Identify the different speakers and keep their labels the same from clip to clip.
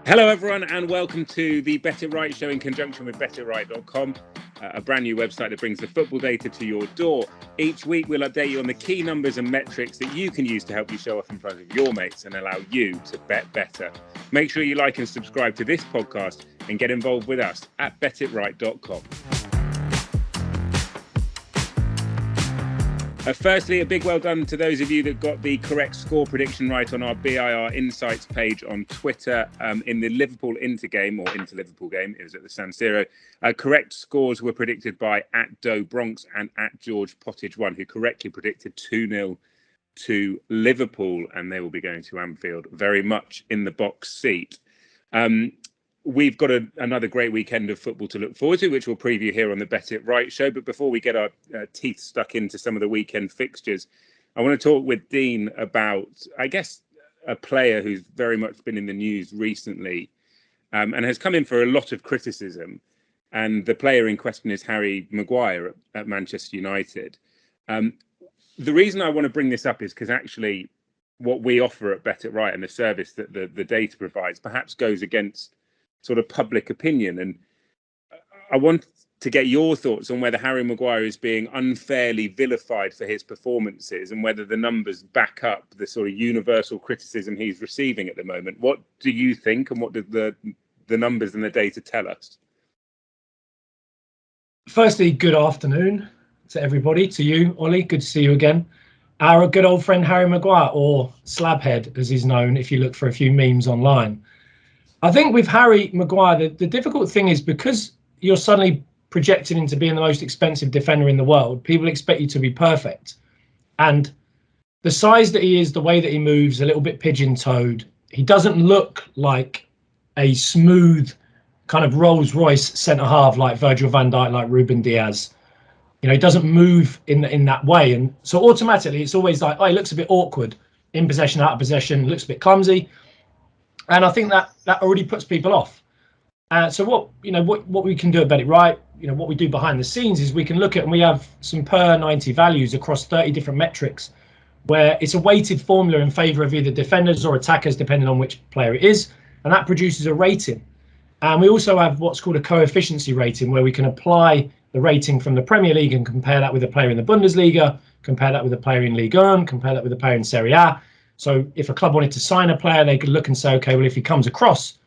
Speaker 1: Hello everyone and welcome to the Bet It Right show in conjunction with BetItRight.com, a brand new website that brings the football data to your door. Each week we'll update you on the key numbers and metrics that you can use to help you show off in front of your mates and allow you to bet better. Make sure you like and subscribe to this podcast and get involved with us at BetItRight.com. Firstly, a big well done to those of you that got the correct score prediction right on our BIR Insights page on Twitter in the Liverpool Inter Liverpool game. It was at the San Siro. Correct scores were predicted by @DoBronx and @GeorgePottage1, who correctly predicted 2-0 to Liverpool, and they will be going to Anfield very much in the box seat. We've got another great weekend of football to look forward to, which we'll preview here on the Bet It Right show. But before we get our teeth stuck into some of the weekend fixtures, I want to talk with Dean about, I guess, a player who's very much been in the news recently and has come in for a lot of criticism. And the player in question is Harry Maguire at Manchester United. The reason I want to bring this up is because actually what we offer at Bet It Right and the service that the data provides perhaps goes against sort of public opinion. And I want to get your thoughts on whether Harry Maguire is being unfairly vilified for his performances and whether the numbers back up the sort of universal criticism he's receiving at the moment. What do you think, and what do the numbers and the data tell us?
Speaker 2: Firstly, good afternoon to everybody, to you, Ollie. Good to see you again. Our good old friend Harry Maguire, or Slabhead as he's known if you look for a few memes online. I think with Harry Maguire, the difficult thing is because you're suddenly projected into being the most expensive defender in the world, people expect you to be perfect. And the size that he is, the way that he moves, a little bit pigeon-toed, he doesn't look like a smooth kind of Rolls-Royce centre-half like Virgil van Dijk, like Ruben Diaz. You know, he doesn't move in that way. And so automatically it's always like, oh, he looks a bit awkward in possession, out of possession, looks a bit clumsy. And I think that already puts people off. So what we can do at Bet It Right, what we do behind the scenes is we can look at, and we have some per 90 values across 30 different metrics, where it's a weighted formula in favour of either defenders or attackers, depending on which player it is, and that produces a rating. And we also have what's called a coefficiency rating, where we can apply the rating from the Premier League and compare that with a player in the Bundesliga, compare that with a player in Ligue 1, compare that with a player in Serie A. So if a club wanted to sign a player, they could look and say, okay, well, if he comes across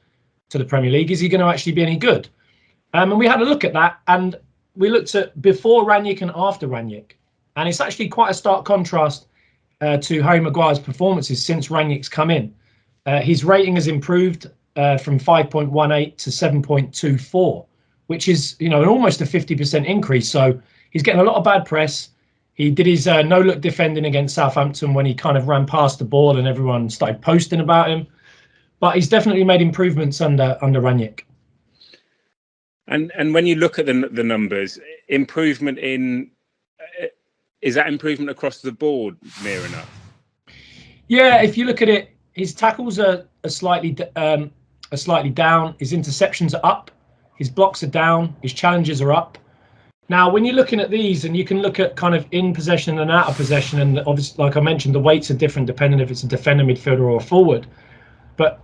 Speaker 2: to the Premier League, is he going to actually be any good? And we had a look at that, and we looked at before Rangnick and after Rangnick. And it's actually quite a stark contrast to Harry Maguire's performances since Rangnick's come in. His rating has improved from 5.18 to 7.24, which is, an almost a 50% increase. So he's getting a lot of bad press. He did his no-look defending against Southampton when he kind of ran past the ball and everyone started posting about him. But he's definitely made improvements under Rangnick.
Speaker 1: And when you look at the numbers, improvement is that improvement across the board near enough?
Speaker 2: Yeah, if you look at it, his tackles are slightly down. His interceptions are up. His blocks are down. His challenges are up. Now, when you're looking at these, and you can look at kind of in possession and out of possession, and obviously, like I mentioned, the weights are different depending if it's a defender, midfielder, or a forward. But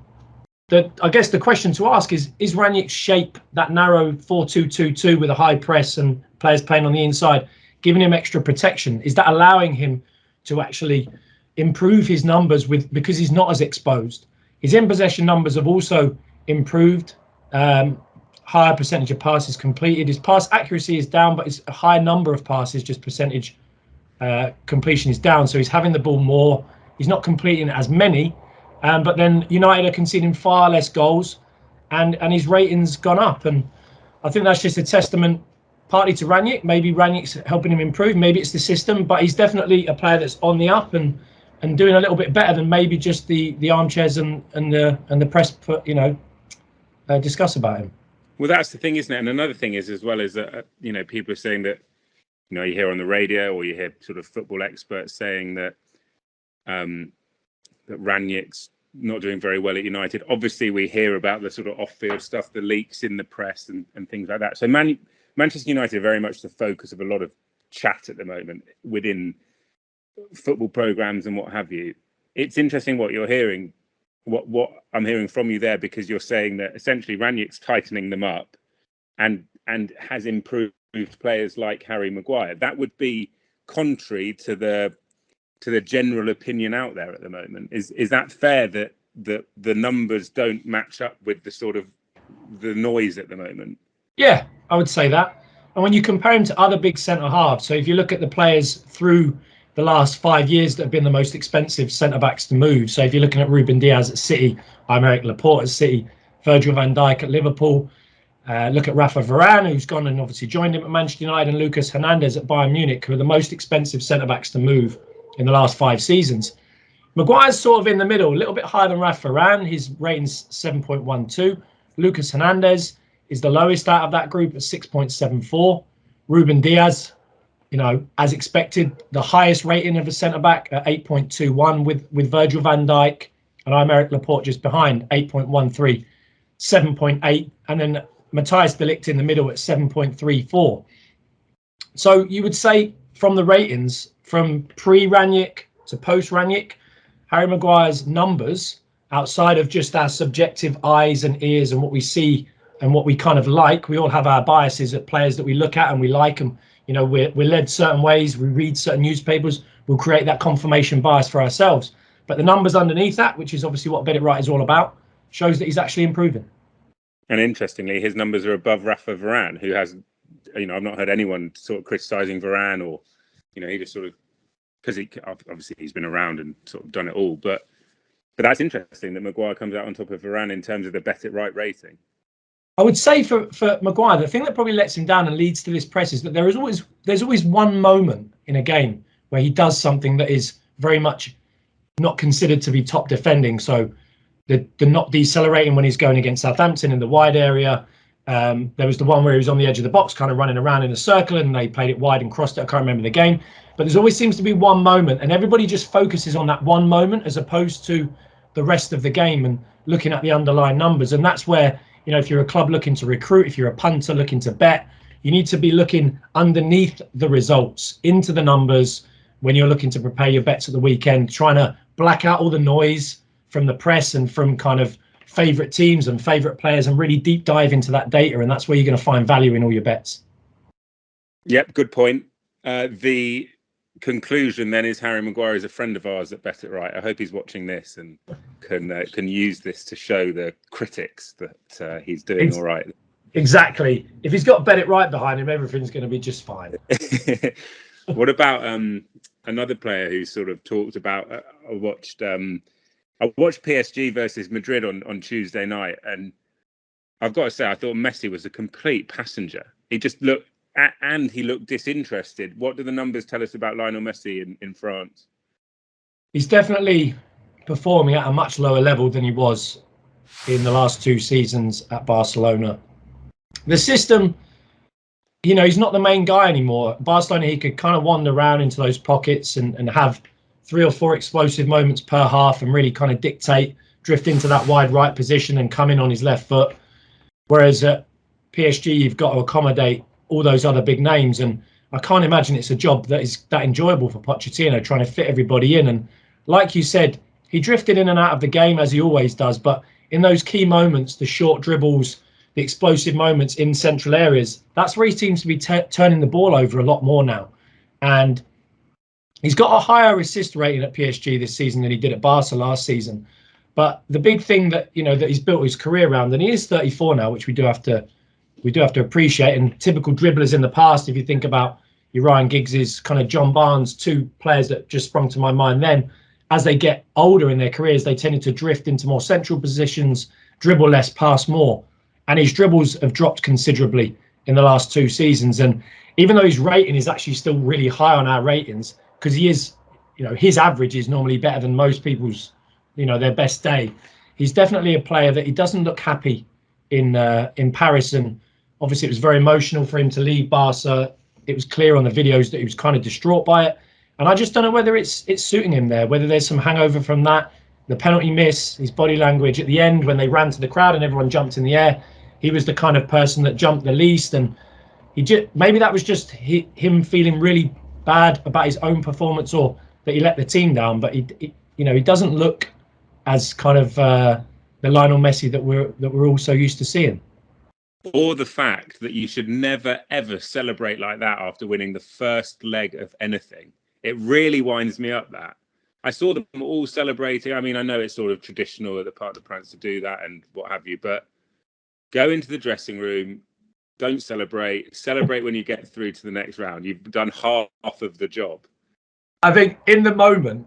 Speaker 2: I guess the question to ask is Rangnick's shape, that narrow 4-2-2-2 with a high press and players playing on the inside, giving him extra protection? Is that allowing him to actually improve his numbers because he's not as exposed? His in possession numbers have also improved. Higher percentage of passes completed. His pass accuracy is down, but it's a higher number of passes, just percentage completion is down. So he's having the ball more. He's not completing as many. But then United are conceding far less goals, and his rating's gone up. And I think that's just a testament partly to Rangnick. Maybe Rangnick's helping him improve. Maybe it's the system, but he's definitely a player that's on the up and doing a little bit better than maybe just the armchairs and the press discuss about him.
Speaker 1: Well, that's the thing, isn't it? And another thing is, as well, is that, people are saying that, you hear on the radio or you hear sort of football experts saying that that Rangnick's not doing very well at United. Obviously, we hear about the sort of off-field stuff, the leaks in the press and things like that. So Manchester United are very much the focus of a lot of chat at the moment within football programmes and what have you. It's interesting what you're hearing what I'm hearing from you there, because you're saying that essentially Ranić's tightening them up and has improved players like Harry Maguire. That would be contrary to the general opinion out there at the moment. Is that fair, that the numbers don't match up with the sort of the noise at the moment?
Speaker 2: Yeah, I would say that. And when you compare him to other big centre halves, so if you look at the players through the last 5 years that have been the most expensive centre backs to move, so if you're looking at Ruben Diaz at City, Aymeric Laporte at City, Virgil van Dijk at Liverpool, look at Rafa Varane, who's gone and obviously joined him at Manchester United, and Lucas Hernandez at Bayern Munich, who are the most expensive centre backs to move in the last 5 seasons. Maguire's sort of in the middle, a little bit higher than Rafa Varane. His rating's 7.12. Lucas Hernandez is the lowest out of that group at 6.74. Ruben Diaz, as expected, the highest rating of a centre-back at 8.21, with Virgil van Dijk and Aymeric Laporte just behind, 8.13, 7.8, and then Matthijs de Ligt in the middle at 7.34. So you would say from the ratings, from pre-Ranić to post-Ranić, Harry Maguire's numbers, outside of just our subjective eyes and ears and what we see and what we kind of like, we all have our biases at players that we look at and we like them. We're led certain ways, we read certain newspapers, we'll create that confirmation bias for ourselves. But the numbers underneath that, which is obviously what Bet It Right is all about, shows that he's actually improving. And
Speaker 1: interestingly, his numbers are above Rafa Varane, who has, I've not heard anyone sort of criticising Varane, or, he just sort of, because obviously he's been around and sort of done it all. But that's interesting that Maguire comes out on top of Varane in terms of the Bet It Right rating.
Speaker 2: I would say for Maguire, the thing that probably lets him down and leads to this press is that there's always one moment in a game where he does something that is very much not considered to be top defending. So the not decelerating when he's going against Southampton in the wide area. There was the one where he was on the edge of the box, kind of running around in a circle, and they played it wide and crossed it. I can't remember the game. But there's always seems to be one moment, and everybody just focuses on that one moment as opposed to the rest of the game and looking at the underlying numbers. And that's where, if you're a club looking to recruit, if you're a punter looking to bet, you need to be looking underneath the results, into the numbers, when you're looking to prepare your bets at the weekend, trying to black out all the noise from the press and from kind of favourite teams and favourite players, and really deep dive into that data. And that's where you're going to find value in all your bets.
Speaker 1: Yep, good point. The conclusion then is Harry Maguire is a friend of ours at Bet It Right. I hope he's watching this and can use this to show the critics that he's doing all right.
Speaker 2: Exactly. If he's got Bet It Right behind him, everything's going to be just fine.
Speaker 1: What about another player who sort of talked about? I watched PSG versus Madrid on Tuesday night, and I've got to say I thought Messi was a complete passenger. He just looked. And he looked disinterested. What do the numbers tell us about Lionel Messi in France?
Speaker 2: He's definitely performing at a much lower level than he was in the last 2 seasons at Barcelona. The system, he's not the main guy anymore. Barcelona, he could kind of wander around into those pockets and have 3 or 4 explosive moments per half and really kind of dictate, drift into that wide right position and come in on his left foot. Whereas at PSG, you've got to accommodate all those other big names, and I can't imagine it's a job that is that enjoyable for Pochettino, trying to fit everybody in. And like you said, he drifted in and out of the game as he always does, but in those key moments, the short dribbles, the explosive moments in central areas, that's where he seems to be turning the ball over a lot more now. And he's got a higher assist rating at PSG this season than he did at Barca last season. But the big thing that that he's built his career around, and he is 34 now, which we do have to appreciate. And typical dribblers in the past, if you think about your Ryan Giggses, kind of John Barnes, 2 players that just sprung to my mind then, as they get older in their careers, they tended to drift into more central positions, dribble less, pass more. And his dribbles have dropped considerably in the last 2 seasons. And even though his rating is actually still really high on our ratings, because he is, his average is normally better than most people's, their best day. He's definitely a player that he doesn't look happy in Paris. And obviously, it was very emotional for him to leave Barca. It was clear on the videos that he was kind of distraught by it. And I just don't know whether it's suiting him there, whether there's some hangover from that, the penalty miss, his body language at the end when they ran to the crowd and everyone jumped in the air. He was the kind of person that jumped the least. And maybe that was just him feeling really bad about his own performance, or that he let the team down. But he doesn't look as kind of the Lionel Messi that we're all so used to seeing.
Speaker 1: Or the fact that you should never, ever celebrate like that after winning the first leg of anything. It really winds me up that. I saw them all celebrating. I mean, I know it's sort of traditional at the part of the Prance to do that and what have you, but go into the dressing room, don't celebrate. Celebrate when you get through to the next round. You've done half of the job. I
Speaker 2: think in the moment,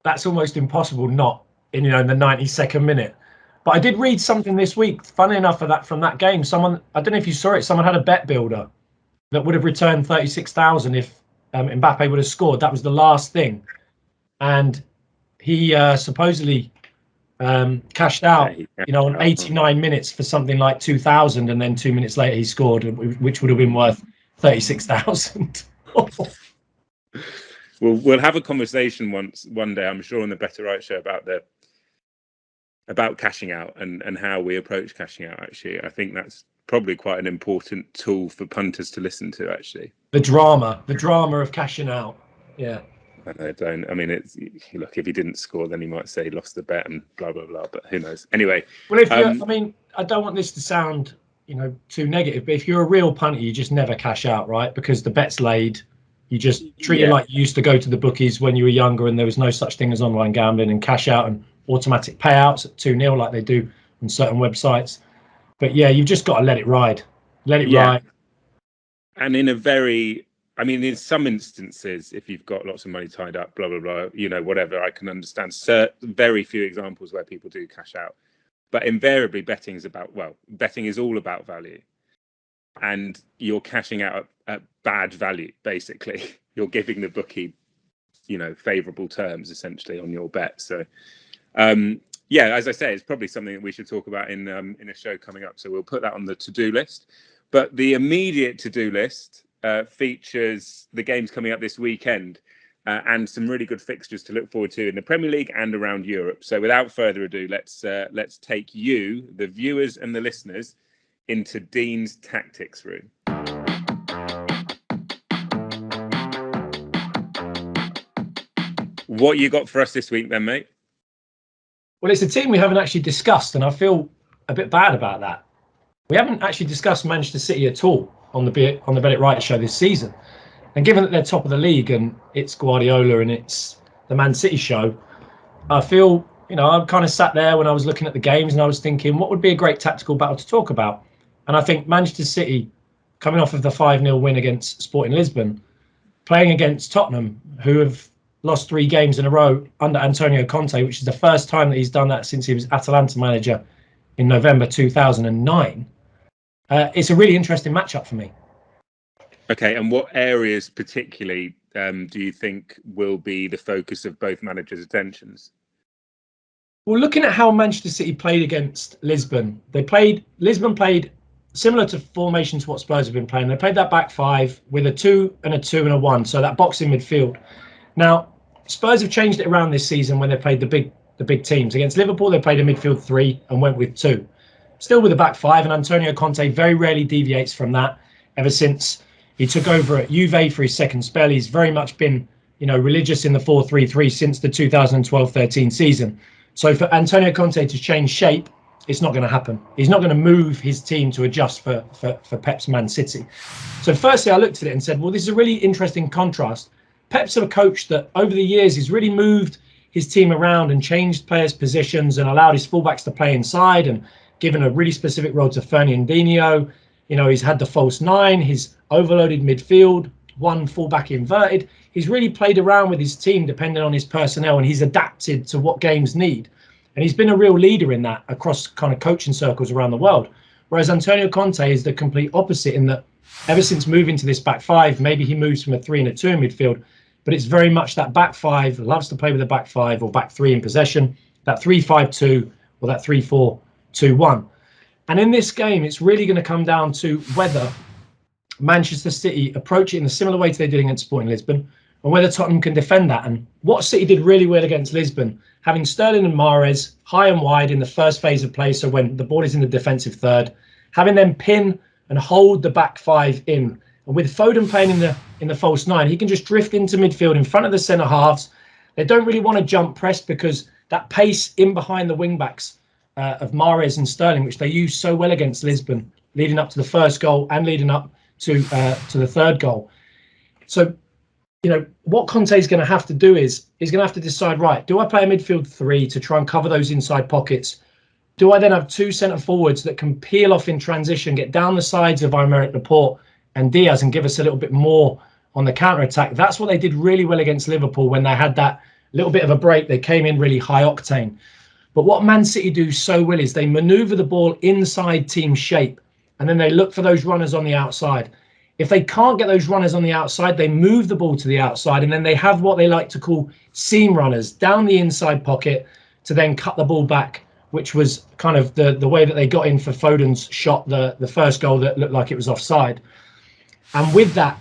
Speaker 2: that's almost impossible not in, in the 92nd minute. But I did read something this week, funny enough, from that game. Someone, I don't know if you saw it, someone had a bet builder that would have returned 36,000 if Mbappe would have scored. That was the last thing. And he supposedly cashed out, on 89 minutes for something like 2,000, and then 2 minutes later he scored, which would have been worth 36,000.
Speaker 1: We'll have a conversation one day, I'm sure, on the Better Right show about cashing out and how we approach cashing out. Actually, I think that's probably quite an important tool for punters to listen to. Actually,
Speaker 2: the drama of cashing out. Yeah.
Speaker 1: I don't. I mean, it's look. If he didn't score, then he might say he lost the bet and blah blah blah. But who knows? Anyway.
Speaker 2: Well, if I mean, I don't want this to sound too negative, but if you're a real punter, you just never cash out, right? Because the bet's laid. You just treat it like you used to go to the bookies when you were younger, and there was no such thing as online gambling, and cash out and automatic payouts at 2-0 like they do on certain websites. But yeah, you've just got to let it ride. Let it ride.
Speaker 1: And in some instances, if you've got lots of money tied up, blah, blah, blah, whatever, I can understand very few examples where people do cash out. But invariably, betting is all about value. And you're cashing out at bad value, basically. You're giving the bookie, favourable terms, essentially, on your bet. So, as I say, it's probably something that we should talk about in a show coming up. So we'll put that on the to-do list. But the immediate to-do list features the games coming up this weekend and some really good fixtures to look forward to in the Premier League and around Europe. So without further ado, let's take you, the viewers and the listeners, into Dean's tactics room. What you got for us this week then, mate?
Speaker 2: Well, it's a team we haven't actually discussed, and I feel a bit bad about that. We haven't actually discussed Manchester City at all on the Bet It Right show this season. And given that they're top of the league and it's Guardiola and it's the Man City show, I feel, I kind of sat there when I was looking at the games and I was thinking, what would be a great tactical battle to talk about? And I think Manchester City, coming off of the 5-0 win against Sporting Lisbon, playing against Tottenham, who have lost 3 games in a row under Antonio Conte, which is the first time that he's done that since he was Atalanta manager in November 2009. It's a really interesting matchup for me.
Speaker 1: Okay, and what areas particularly do you think will be the focus of both managers' attentions?
Speaker 2: Well, looking at how Manchester City played against Lisbon, Lisbon played similar to formation to what Spurs have been playing. They played that back 5 with a 2 and a 2 and a 1, so that boxing midfield. Now, Spurs have changed it around this season when they played the big teams. Against Liverpool, they played a midfield 3 and went with 2. Still with a back 5, and Antonio Conte very rarely deviates from that. Ever since he took over at Juve for his second spell, he's very much been, religious in the 4-3-3 since the 2012-13 season. So for Antonio Conte to change shape, it's not going to happen. He's not going to move his team to adjust for Pep's Man City. So firstly, I looked at it and said, well, this is a really interesting contrast. Pep's a coach that over the years has really moved his team around and changed players' positions and allowed his fullbacks to play inside and given a really specific role to Fernandinho. He's had the false 9, he's overloaded midfield, 1 fullback inverted. He's really played around with his team depending on his personnel, and he's adapted to what games need. And he's been a real leader in that across kind of coaching circles around the world. Whereas Antonio Conte is the complete opposite in that ever since moving to this back 5, maybe he moves from a 3 and a 2 in midfield, but it's very much that back 5, loves to play with a back 5 or back 3 in possession, that 3-5-2 or that 3-4-2-1. And in this game, it's really going to come down to whether Manchester City approach it in a similar way to they did against Sporting Lisbon, and whether Tottenham can defend that. And what City did really well against Lisbon, having Sterling and Mahrez high and wide in the first phase of play, so when the ball is in the defensive third, having them pin and hold the back 5 in. And with Foden playing in the false 9, he can just drift into midfield in front of the centre halves. They don't really want to jump press because that pace in behind the wing backs of Mahrez and Sterling, which they used so well against Lisbon, leading up to the first goal and leading up to the third goal. So, what Conte is going to have to do is he's going to have to decide, right, do I play a midfield three to try and cover those inside pockets? Do I then have two centre forwards that can peel off in transition, get down the sides of Aymeric Laporte and Diaz and give us a little bit more on the counter-attack? That's what they did really well against Liverpool when they had that little bit of a break. They came in really high octane. But what Man City do so well is they manoeuvre the ball inside team shape, and then they look for those runners on the outside. If they can't get those runners on the outside, they move the ball to the outside, and then they have what they like to call seam runners down the inside pocket to then cut the ball back, which was kind of the way that they got in for Foden's shot, the first goal that looked like it was offside. And with that,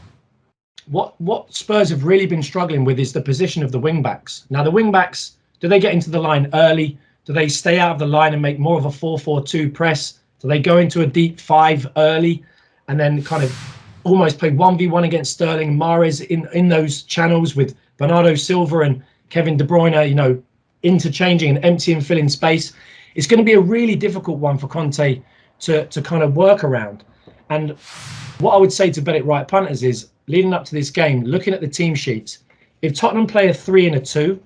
Speaker 2: what Spurs have really been struggling with is the position of the wing-backs. Now, the wing-backs, do they get into the line early? Do they stay out of the line and make more of a 4-4-2 press? Do they go into a deep five early and then kind of almost play 1v1 against Sterling and Mahrez in those channels with Bernardo Silva and Kevin De Bruyne, interchanging and emptying and filling space? It's going to be a really difficult one for Conte to kind of work around. And what I would say to Bet It Right punters is, leading up to this game, looking at the team sheets, if Tottenham play a 3 and a 2,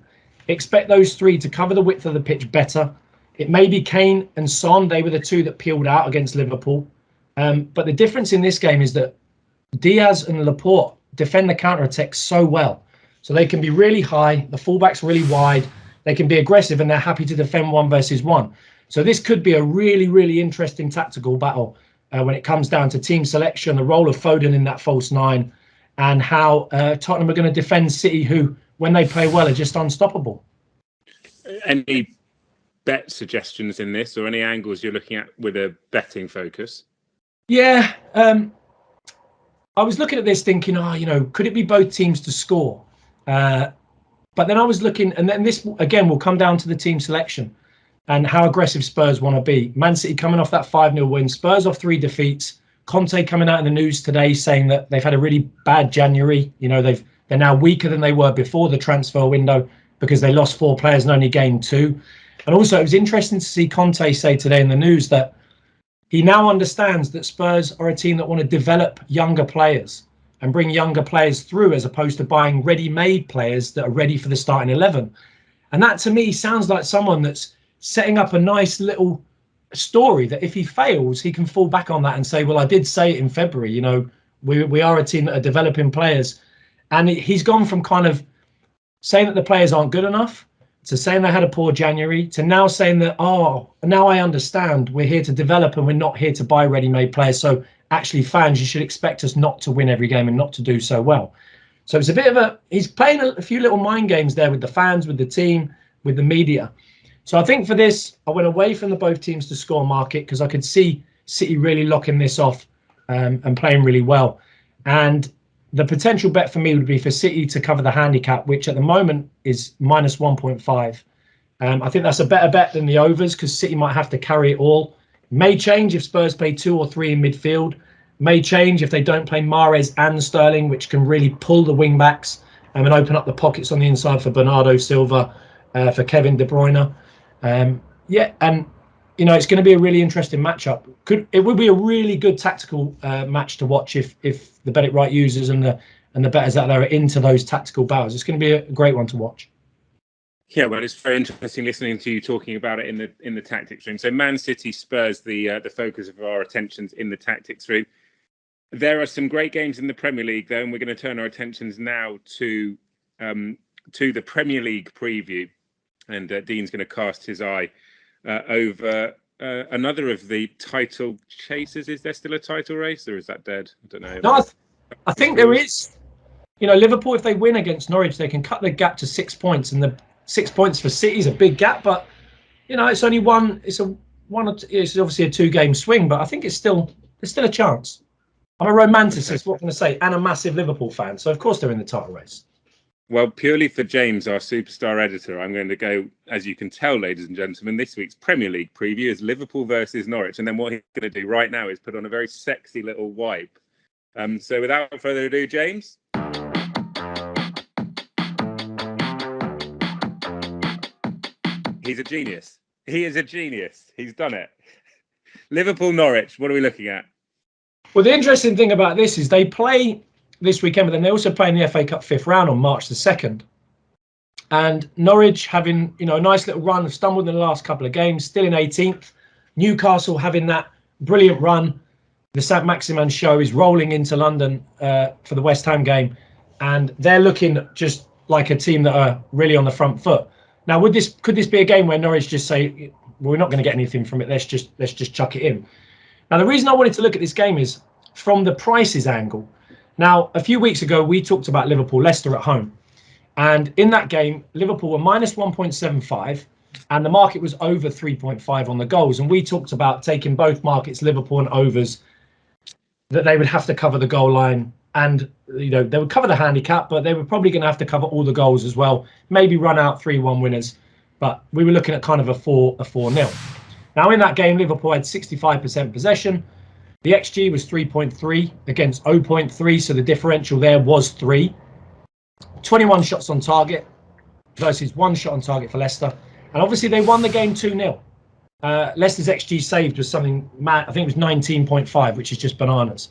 Speaker 2: expect those three to cover the width of the pitch better. It may be Kane and Son. They were the two that peeled out against Liverpool. But the difference in this game is that Diaz and Laporte defend the counter-attack so well. So they can be really high, the fullbacks really wide, they can be aggressive, and they're happy to defend 1 versus 1. So this could be a really, really interesting tactical battle when it comes down to team selection, the role of Foden in that false nine, and how Tottenham are going to defend City, who, when they play well, are just unstoppable.
Speaker 1: Any bet suggestions in this, or any angles you're looking at with a betting focus?
Speaker 2: Yeah, I was looking at this thinking, could it be both teams to score? But then I was looking, and then this, again, will come down to the team selection and how aggressive Spurs want to be. Man City coming off that 5-0 win, Spurs off 3 defeats. Conte coming out in the news today saying that they've had a really bad January. They're now weaker than they were before the transfer window because they lost 4 players and only gained 2. And also, it was interesting to see Conte say today in the news that he now understands that Spurs are a team that want to develop younger players and bring younger players through, as opposed to buying ready-made players that are ready for the starting 11. And that, to me, sounds like someone that's setting up a nice little story that if he fails, he can fall back on that and say, well, I did say it in February, we are a team that are developing players. And he's gone from kind of saying that the players aren't good enough to saying they had a poor January to now saying that, now I understand, we're here to develop and we're not here to buy ready-made players. So actually, fans, you should expect us not to win every game and not to do so well. So it's a bit of he's playing a few little mind games there with the fans, with the team, with the media. So I think for this, I went away from the both teams to score market because I could see City really locking this off and playing really well. And the potential bet for me would be for City to cover the handicap, which at the moment is minus 1.5. I think that's a better bet than the overs because City might have to carry it all. May change if Spurs play 2 or 3 in midfield. May change if they don't play Mahrez and Sterling, which can really pull the wing backs and open up the pockets on the inside for Bernardo Silva, for Kevin De Bruyne. It's going to be a really interesting matchup. It would be a really good tactical match to watch if the Bet It Right users and the bettors out there are into those tactical battles. It's going to be a great one to watch.
Speaker 1: Yeah, well, it's very interesting listening to you talking about it in the tactics room. So Man City, Spurs, the focus of our attentions in the tactics room. There are some great games in the Premier League, though, and we're going to turn our attentions now to the Premier League preview. And Dean's going to cast his eye over another of the title chasers. Is there still a title race, or is that dead? I don't know.
Speaker 2: No, I think there is. Liverpool, if they win against Norwich, they can cut the gap to 6 points, and the 6 points for City is a big gap. But it's only one. It's it's obviously a 2-game swing, but I think there's still a chance. I'm a romanticist, what can I say, and a massive Liverpool fan, so of course they're in the title race.
Speaker 1: Well, purely for James, our superstar editor, I'm going to go, as you can tell, ladies and gentlemen, this week's Premier League preview is Liverpool versus Norwich. And then what he's going to do right now is put on a very sexy little wipe. So without further ado, James. He's a genius. He is a genius. He's done it. Liverpool, Norwich. What are we looking at?
Speaker 2: Well, the interesting thing about this is they play this weekend, but then they also play in the FA Cup 5th round on March the 2nd. And Norwich having, a nice little run, have stumbled in the last couple of games, still in 18th. Newcastle having that brilliant run. The St Maximin show is rolling into London for the West Ham game, and they're looking just like a team that are really on the front foot. Now, could this be a game where Norwich just say, well, we're not going to get anything from it, let's just chuck it in? Now, the reason I wanted to look at this game is from the prices angle. Now, a few weeks ago, we talked about Liverpool-Leicester at home. And in that game, Liverpool were minus 1.75 and the market was over 3.5 on the goals. And we talked about taking both markets, Liverpool and overs, that they would have to cover the goal line and, they would cover the handicap, but they were probably going to have to cover all the goals as well, maybe run out 3-1 winners. But we were looking at kind of a 4-0. Now, in that game, Liverpool had 65% possession. The XG was 3.3 against 0.3, so the differential there was 3. 21 shots on target versus 1 shot on target for Leicester. And obviously, they won the game 2-0. Leicester's XG saved was something mad. I think it was 19.5, which is just bananas.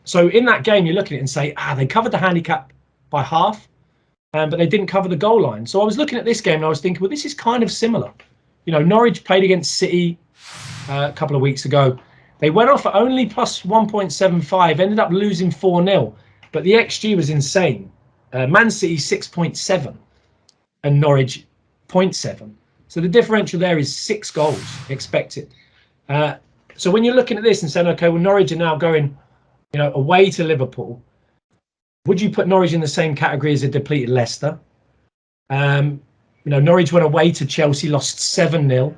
Speaker 2: So in that game, you look at it and say, they covered the handicap by half, but they didn't cover the goal line. So I was looking at this game and I was thinking, well, this is kind of similar. Norwich played against City a couple of weeks ago. They went off at only plus 1.75, ended up losing 4-0, but the XG was insane. Man City 6.7 and Norwich 0.7. So the differential there is 6 goals expected. So when you're looking at this and saying, okay, well, Norwich are now going, away to Liverpool, would you put Norwich in the same category as a depleted Leicester? Norwich went away to Chelsea, lost 7-0.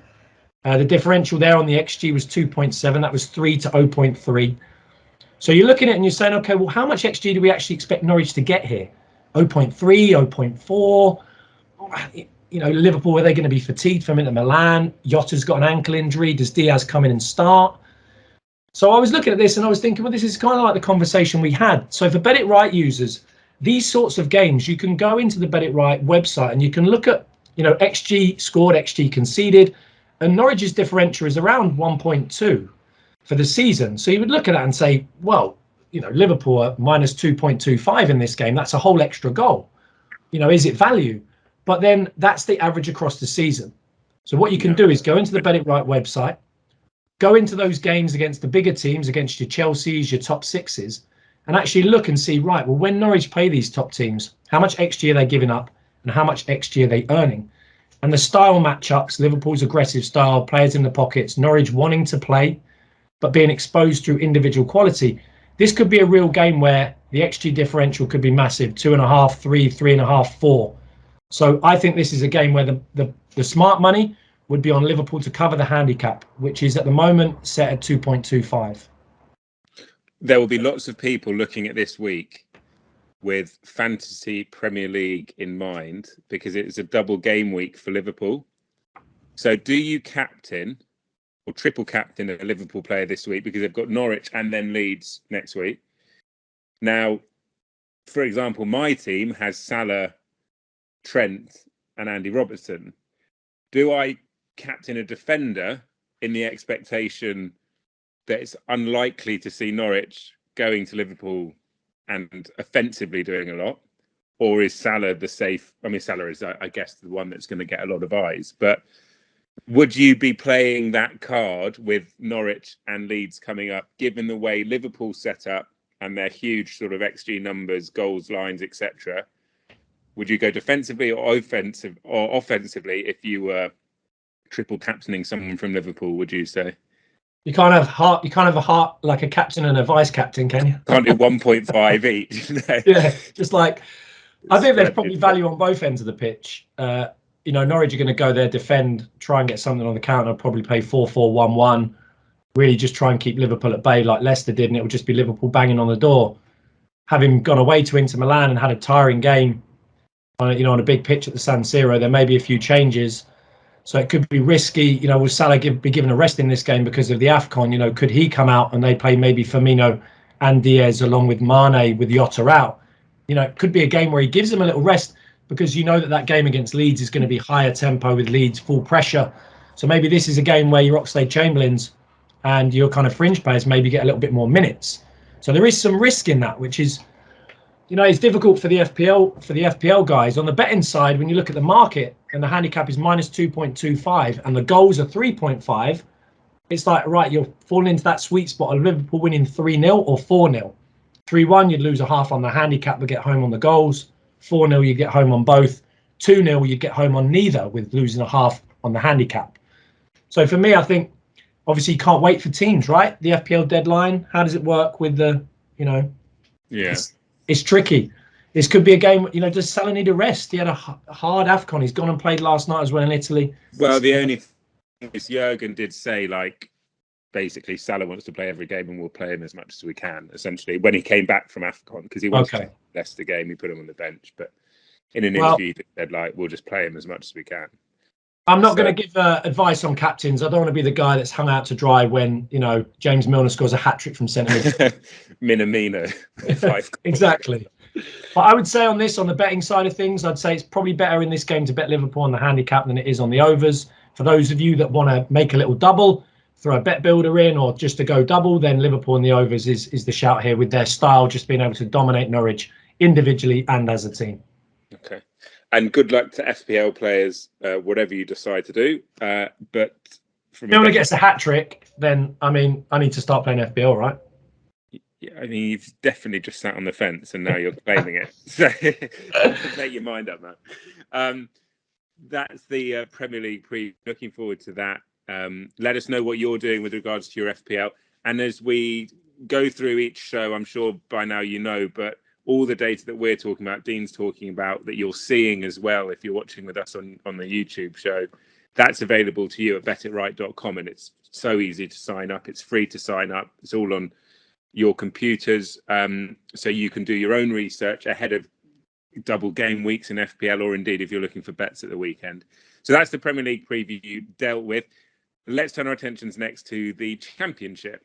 Speaker 2: The differential there on the XG was 2.7. That was 3 to 0.3. So you're looking at it and you're saying, okay, well, how much XG do we actually expect Norwich to get here? 0.3, 0.4. Liverpool, are they going to be fatigued from Inter Milan? Jota's got an ankle injury. Does Diaz come in and start? So I was looking at this and I was thinking, well, this is kind of like the conversation we had. So for Bet It Right users, these sorts of games, you can go into the Bet It Right website and you can look at, XG scored, XG conceded, and Norwich's differential is around 1.2 for the season. So you would look at that and say, well, Liverpool are minus 2.25 in this game. That's a whole extra goal. Is it value? But then that's the average across the season. So what you can do is go into the Bet It Right website, go into those games against the bigger teams, against your Chelseas, your top sixes, and actually look and see, right, well, when Norwich play these top teams, how much XG are they giving up and how much XG are they earning? And the style matchups, Liverpool's aggressive style, players in the pockets, Norwich wanting to play, but being exposed through individual quality. This could be a real game where the XG differential could be massive, 2.5, 3, 3.5, 4. So I think this is a game where the smart money would be on Liverpool to cover the handicap, which is at the moment set at 2.25.
Speaker 1: There will be lots of people looking at this week with fantasy Premier League in mind because it's a double game week for Liverpool. So do you captain or triple captain a Liverpool player this week because they've got Norwich and then Leeds next week? Now, for example, my team has Salah, Trent and Andy Robertson. Do I captain a defender in the expectation that it's unlikely to see Norwich going to Liverpool and offensively doing a lot? Or is Salah the safe? I mean, Salah is, I guess, the one that's going to get a lot of eyes. But would you be playing that card with Norwich and Leeds coming up, given the way Liverpool set up and their huge sort of XG numbers, goals, lines, etc.? Would you go defensively or offensively if you were triple captaining someone from Liverpool? Would you say
Speaker 2: you can't have a heart like a captain and a vice captain, can you?
Speaker 1: Can't do 1.5 each.
Speaker 2: Yeah, just like I think there's probably value on both ends of the pitch. Norwich are going to go there, defend, try and get something on the counter, probably play 4-4-1-1, really just try and keep Liverpool at bay like Leicester did, and it would just be Liverpool banging on the door. Having gone away to Inter Milan and had a tiring game on a big pitch at the San Siro, there may be a few changes. So it could be risky. Will Salah be given a rest in this game because of the AFCON? Could he come out and they play maybe Firmino and Diaz along with Mane with Jota out? It could be a game where he gives them a little rest. because you know that game against Leeds is going to be higher tempo with Leeds, full pressure. So maybe this is a game where your Oxlade-Chamberlains and your kind of fringe players maybe get a little bit more minutes. So there is some risk in that, which is, it's difficult for the FPL guys. On the betting side, when you look at the market and the handicap is minus 2.25 and the goals are 3.5, it's like, right, you're falling into that sweet spot of Liverpool winning 3-0 or 4-0. 3-1, you'd lose a half on the handicap but get home on the goals. 4-0, you'd get home on both. 2-0, you'd get home on neither with losing a half on the handicap. So for me, I think, obviously, you can't wait for teams, right? The FPL deadline, how does it work with the,
Speaker 1: Yeah.
Speaker 2: It's tricky. This could be a game, does Salah need a rest? He had a hard AFCON. He's gone and played last night as well in Italy.
Speaker 1: Well, the only thing is Jurgen did say, basically Salah wants to play every game and we'll play him as much as we can, essentially, when he came back from AFCON, because he wanted to Leicester game, he put him on the bench. But in an interview, he said, we'll just play him as much as we can.
Speaker 2: I'm not going to give advice on captains. I don't want to be the guy that's hung out to dry when, James Milner scores a hat-trick from centre mid.
Speaker 1: Minamino.
Speaker 2: Exactly. But I would say on the betting side of things, I'd say it's probably better in this game to bet Liverpool on the handicap than it is on the overs. For those of you that want to make a little double, throw a bet builder in, or just to go double, then Liverpool on the overs is the shout here, with their style just being able to dominate Norwich individually and as a team.
Speaker 1: Okay. And good luck to FPL players, whatever you decide to do. But from
Speaker 2: if Milner gets a hat trick, then I need to start playing FPL, right?
Speaker 1: Yeah, you've definitely just sat on the fence and now you're claiming it. So make your mind up, man. That's the Premier League preview. Looking forward to that. Let us know what you're doing with regards to your FPL. And as we go through each show, I'm sure by now but all the data that we're talking about, Dean's talking about, that you're seeing as well if you're watching with us on the YouTube show, that's available to you at betitright.com, and it's so easy to sign up. It's free to sign up. It's all on your computers, so you can do your own research ahead of double game weeks in FPL, or indeed if you're looking for bets at the weekend. So that's the Premier League preview dealt with. Let's turn our attentions next to the Championship.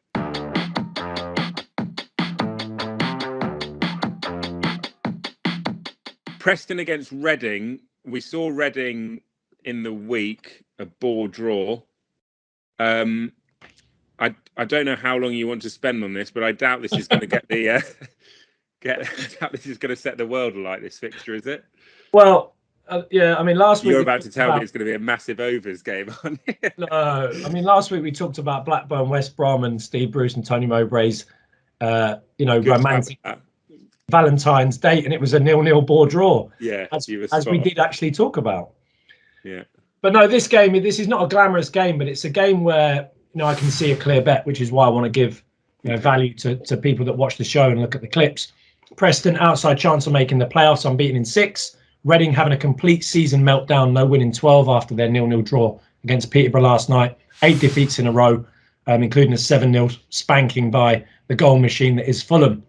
Speaker 1: Preston against Reading. We saw Reading in the week, a bore draw. I don't know how long you want to spend on this, but I doubt this is going to get the I doubt this is going to set the world alight, this fixture, is it?
Speaker 2: Well, last week
Speaker 1: you're about to tell me it's going to be a massive overs game, aren't you?
Speaker 2: No, last week we talked about Blackburn, West Brom, and Steve Bruce and Tony Mowbray's, romantic Valentine's date, and it was a 0-0 bore draw.
Speaker 1: Yeah,
Speaker 2: as we did actually talk about.
Speaker 1: Yeah,
Speaker 2: but no, this is not a glamorous game, but it's a game where I can see a clear bet, which is why I want to give value to people that watch the show and look at the clips. Preston outside chance of making the playoffs, unbeaten in 6. Reading having a complete season meltdown, no win in 12 after their 0-0 draw against Peterborough last night. 8 defeats in a row, including a 7-0 spanking by the goal machine that is Fulham.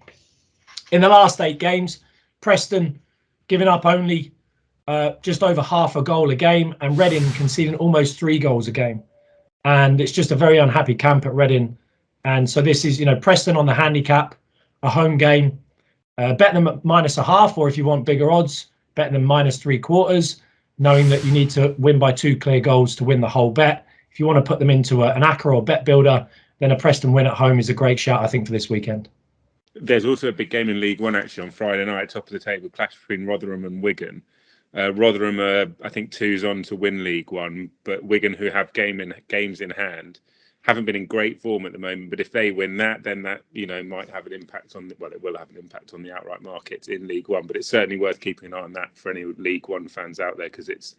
Speaker 2: In the last 8 games, Preston giving up only just over half a goal a game, and Reading conceding almost 3 goals a game. And it's just a very unhappy camp at Reading. And so this is, Preston on the handicap, a home game. Bet them at -0.5, or if you want bigger odds, bet them -3/4, knowing that you need to win by 2 clear goals to win the whole bet. If you want to put them into an ACCA or bet builder, then a Preston win at home is a great shout, I think, for this weekend.
Speaker 1: There's also a big game in League One actually on Friday night, top of the table, clash between Rotherham and Wigan. Rotherham are, I think, 2's on to win League One, but Wigan, who have games in hand, haven't been in great form at the moment. But if they win that, then that might have an impact on it will have an impact on the outright markets in League One. But it's certainly worth keeping an eye on that for any League One fans out there, because it's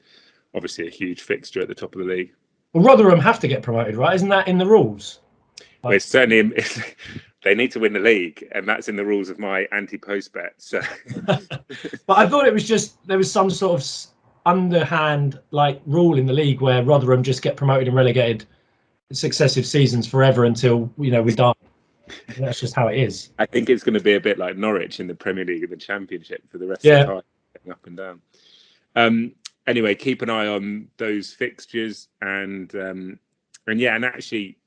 Speaker 1: obviously a huge fixture at the top of the league.
Speaker 2: Well, Rotherham have to get promoted, right? Isn't that in the rules?
Speaker 1: Well, it's certainly they need to win the league, and that's in the rules of my anti-post bet. So,
Speaker 2: but I thought it was just there was some sort of underhand rule in the league where Rotherham just get promoted and relegated successive seasons forever until we're done. That's just how it is.
Speaker 1: I think it's going to be a bit like Norwich in the Premier League and the Championship for the rest of the time, getting up and down. Anyway, keep an eye on those fixtures, and actually,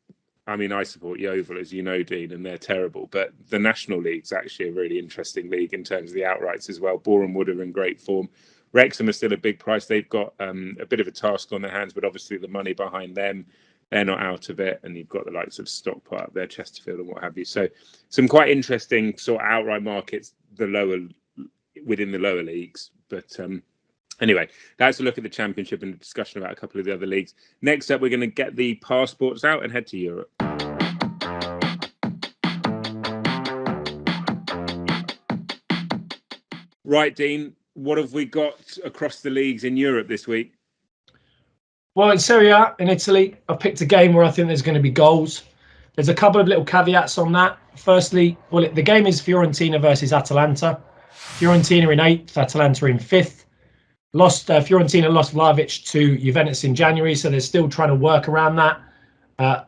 Speaker 1: I support Yeovil, as you know, Dean, and they're terrible. But the National League's actually a really interesting league in terms of the outrights as well. Boreham Wood are in great form. Wrexham are still a big price. They've got a bit of a task on their hands, but obviously the money behind them, they're not out of it. And you've got the likes of Stockport up there, Chesterfield and what have you. So some quite interesting sort of outright markets, within the lower leagues. But anyway, that's a look at the Championship and a discussion about a couple of the other leagues. Next up, we're going to get the passports out and head to Europe. Right, Dean, what have we got across the leagues in Europe this week?
Speaker 2: Well, in Serie A in Italy, I've picked a game where I think there's going to be goals. There's a couple of little caveats on that. Firstly, the game is Fiorentina versus Atalanta. Fiorentina in 8th, Atalanta in 5th. Fiorentina lost Vlahovic to Juventus in January, so they're still trying to work around that.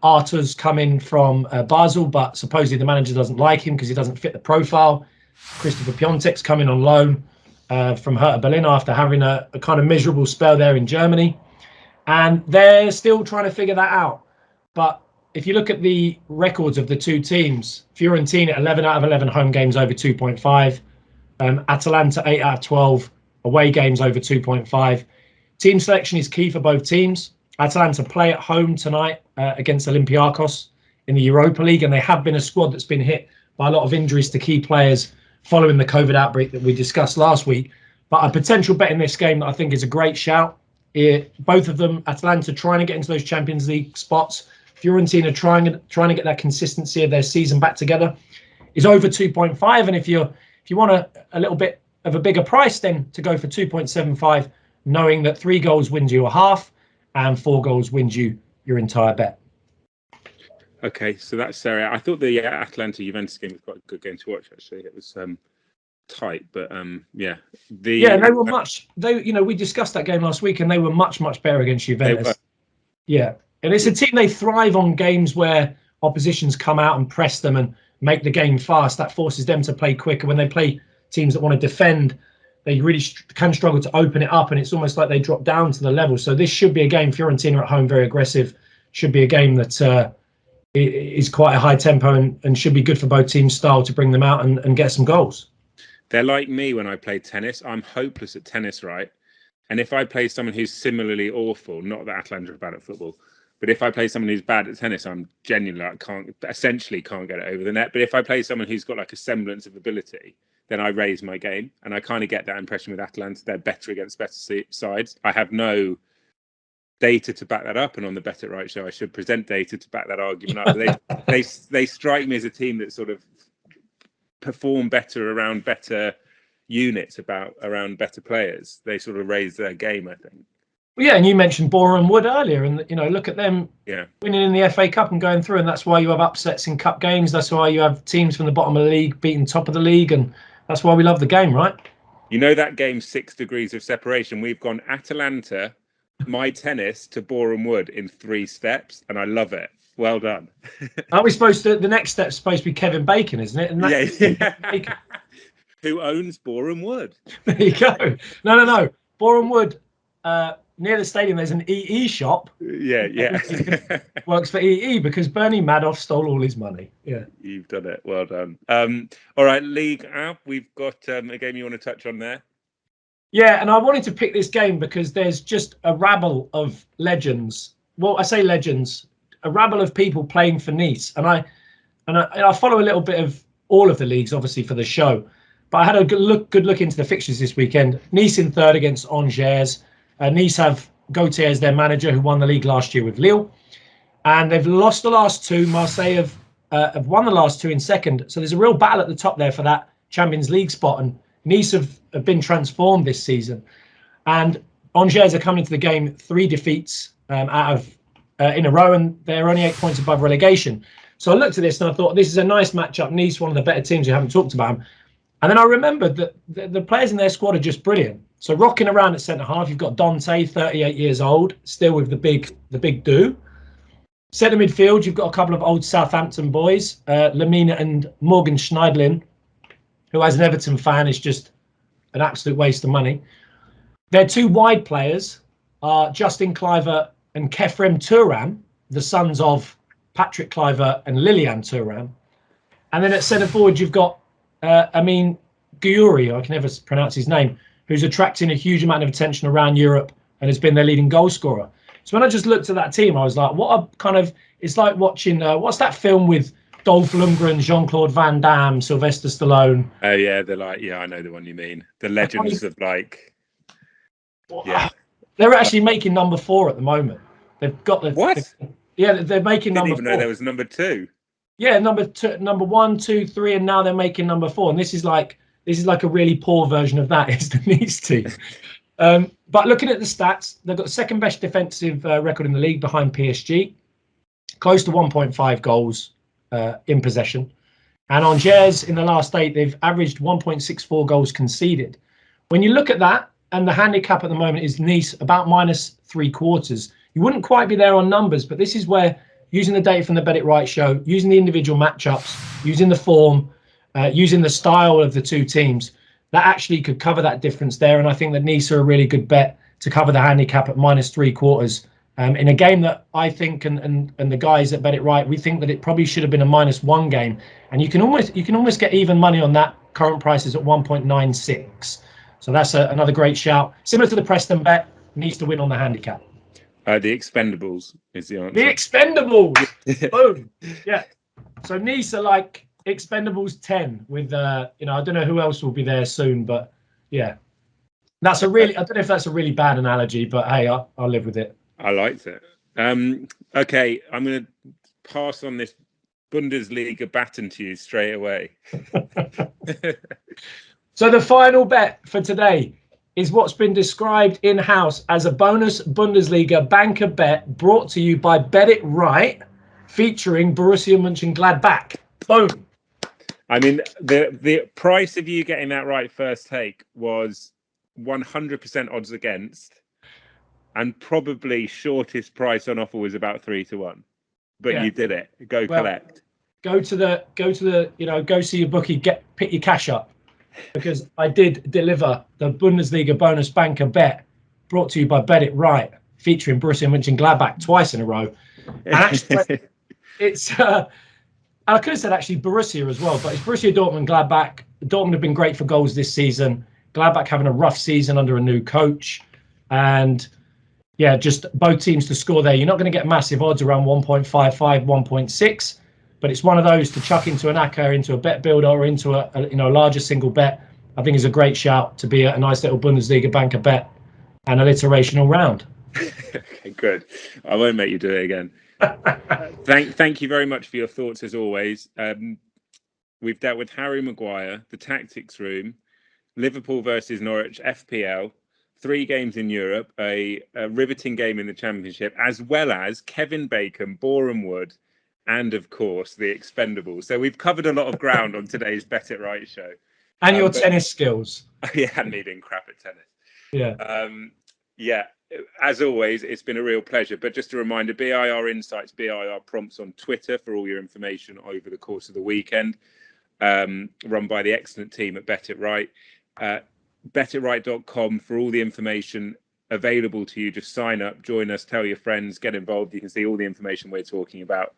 Speaker 2: Arta's coming from Basel, but supposedly the manager doesn't like him because he doesn't fit the profile. Christopher Piontek's coming on loan from Hertha Berlin after having a kind of miserable spell there in Germany. And they're still trying to figure that out. But if you look at the records of the two teams, Fiorentina, 11 out of 11 home games over 2.5. Atalanta, 8 out of 12 away games over 2.5. Team selection is key for both teams. Atalanta play at home tonight against Olympiacos in the Europa League, and they have been a squad that's been hit by a lot of injuries to key players following the COVID outbreak that we discussed last week. But a potential bet in this game that I think is a great shout. Both of them, Atalanta trying to get into those Champions League spots, Fiorentina trying to get that consistency of their season back together, is over 2.5. And if you want a little bit of a bigger price, then to go for 2.75, knowing that 3 goals wins you a half and 4 goals wins you your entire bet.
Speaker 1: Okay, so that's Sarah. I thought the Atalanta Juventus game was quite a good game to watch. Actually, it was tight, but yeah.
Speaker 2: They were much. We discussed that game last week, and they were much better against Juventus. Yeah, and it's a team, they thrive on games where oppositions come out and press them and make the game fast. That forces them to play quicker. When they play teams that want to defend, they really can struggle to open it up, and it's almost like they drop down to the level. So this should be a game. Fiorentina at home, very aggressive. Should be a game that is quite a high tempo and should be good for both teams' style to bring them out and get some goals.
Speaker 1: They're like me when I play tennis. I'm hopeless at tennis, right? And if I play someone who's similarly awful, not that Atalanta are bad at football, but if I play someone who's bad at tennis, I'm genuinely can't get it over the net. But if I play someone who's got like a semblance of ability, then I raise my game. And I kind of get that impression with Atalanta. They're better against better sides. I have no data to back that up, and on the Bet It Right show I should present data to back that argument up. They strike me as a team that sort of perform better around better units, around better players. They sort of raise their game, I think.
Speaker 2: Well, yeah, and you mentioned Boreham Wood earlier, and look at them winning in the FA Cup and going through, and that's why you have upsets in cup games. That's why you have teams from the bottom of the league beating top of the league, and that's why we love the game, right?
Speaker 1: That game, 6 degrees of separation. We've gone Atalanta, my tennis, to Boreham Wood in 3 steps, and I love it. Well done.
Speaker 2: Aren't we supposed to? The next step's supposed to be Kevin Bacon, isn't it? And
Speaker 1: Bacon. Who owns Boreham Wood?
Speaker 2: There you go. No. Boreham Wood, near the stadium, there's an EE shop.
Speaker 1: Yeah.
Speaker 2: Works for EE because Bernie Madoff stole all his money. Yeah.
Speaker 1: You've done it. Well done. All right, League A, we've got a game you want to touch on there?
Speaker 2: Yeah, and I wanted to pick this game because there's just a rabble of legends. Well, I say legends, a rabble of people playing for Nice. And I follow a little bit of all of the leagues, obviously, for the show. But I had a good look into the fixtures this weekend. Nice in 3rd against Angers. Nice have Gauthier as their manager, who won the league last year with Lille. And they've lost the last 2. Marseille have won the last 2 in 2nd. So there's a real battle at the top there for that Champions League spot. And Nice have been transformed this season. And Angers are coming into the game 3 defeats in a row, and they're only 8 points above relegation. So I looked at this and I thought, this is a nice matchup. Nice, one of the better teams, you haven't talked about them. And then I remembered that the players in their squad are just brilliant. So rocking around at centre-half, you've got Dante, 38 years old, still with the big do. Centre midfield, you've got a couple of old Southampton boys, Lamina and Morgan Schneidlin, who as an Everton fan is just an absolute waste of money. Their 2 wide players are Justin Kluivert and Kefrem Turan, the sons of Patrick Kluivert and Lilian Thuram. And then at centre forward, you've got Amin Gyouri, I can never pronounce his name, who's attracting a huge amount of attention around Europe and has been their leading goal scorer. So when I just looked at that team, I was like, what a kind of, it's like watching, what's that film with Dolph Lundgren, Jean-Claude Van Damme, Sylvester Stallone?
Speaker 1: Oh, yeah, I know the one you mean. The Legends of like... Yeah.
Speaker 2: They're actually making number 4 at the moment. They've got the...
Speaker 1: What?
Speaker 2: They're making number 4.
Speaker 1: I didn't even know there was number 2.
Speaker 2: Yeah, number 1, 2, 3, and now they're making number 4. And this is like a really poor version of that. It's the Nice team. But looking at the stats, they've got the second best defensive record in the league behind PSG, close to 1.5 goals in possession. And on Angers in the last 8, they've averaged 1.64 goals conceded. When you look at that, and the handicap at the moment is Nice about -3/4. You wouldn't quite be there on numbers, but this is where using the data from the Bet It Right show, using the individual matchups, using the form, using the style of the two teams, that actually could cover that difference there. And I think that Nice are a really good bet to cover the handicap at -3/4 in a game that I think, and the guys that Bet It Right, we think that it probably should have been a -1 game. And you can almost get even money on that. Current price is at 1.96. So that's another great shout. Similar to the Preston bet, needs to win on the handicap.
Speaker 1: The Expendables is the answer.
Speaker 2: The Expendables! Boom! Yeah. So Nice are like Expendables 10 with, I don't know who else will be there soon, but yeah. That's I don't know if that's a really bad analogy, but hey, I'll live with it.
Speaker 1: I liked it. Okay, I'm going to pass on this Bundesliga baton to you straight away.
Speaker 2: So the final bet for today is what's been described in-house as a bonus Bundesliga banker bet brought to you by Bet It Right, featuring Borussia Monchengladbach. Boom.
Speaker 1: I mean, the price of you getting that right first take was 100% odds against, and probably shortest price on offer was about 3-1. But yeah, you did it. Collect. Go
Speaker 2: see your bookie, pick your cash up. Because I did deliver the Bundesliga bonus banker bet brought to you by Bet It Right, featuring Borussia Mönchengladbach twice in a row. And actually, it's I could have said actually Borussia as well, but it's Borussia Dortmund, Gladbach. Dortmund have been great for goals this season. Gladbach having a rough season under a new coach. And yeah, just both teams to score there. You're not going to get massive odds around 1.55, 1.6. But it's one of those to chuck into an ACCA, into a bet builder, or into a larger single bet. I think is a great shout to be a nice little Bundesliga banker bet and alliteration all round.
Speaker 1: Okay, good. I won't make you do it again. Thank you very much for your thoughts as always. We've dealt with Harry Maguire, the Tactics Room, Liverpool versus Norwich, FPL, 3 games in Europe, a riveting game in the Championship, as well as Kevin Bacon, Boreham Wood, and of course the Expendables. So we've covered a lot of ground on today's Bet It Right show.
Speaker 2: And your tennis skills.
Speaker 1: Yeah, and me being crap at tennis.
Speaker 2: Yeah.
Speaker 1: Yeah. As always, it's been a real pleasure. But just a reminder, BIR Insights, BIR Prompts on Twitter for all your information over the course of the weekend. Run by the excellent team at Bet It Right. BetItRight.com for all the information available to you. Just sign up, join us, tell your friends, get involved. You can see all the information we're talking about.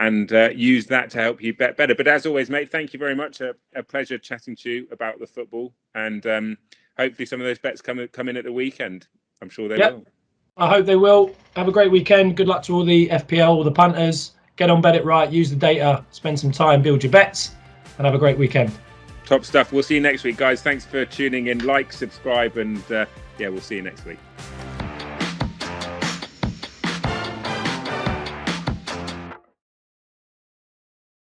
Speaker 1: And use that to help you bet better. But as always, mate, thank you very much. A pleasure chatting to you about the football. And hopefully some of those bets come in at the weekend. I'm sure they will.
Speaker 2: I hope they will. Have a great weekend. Good luck to all the FPL, all the punters. Get on Bet It Right. Use the data. Spend some time. Build your bets. And have a great weekend.
Speaker 1: Top stuff. We'll see you next week, guys. Thanks for tuning in. Like, subscribe. And we'll see you next week.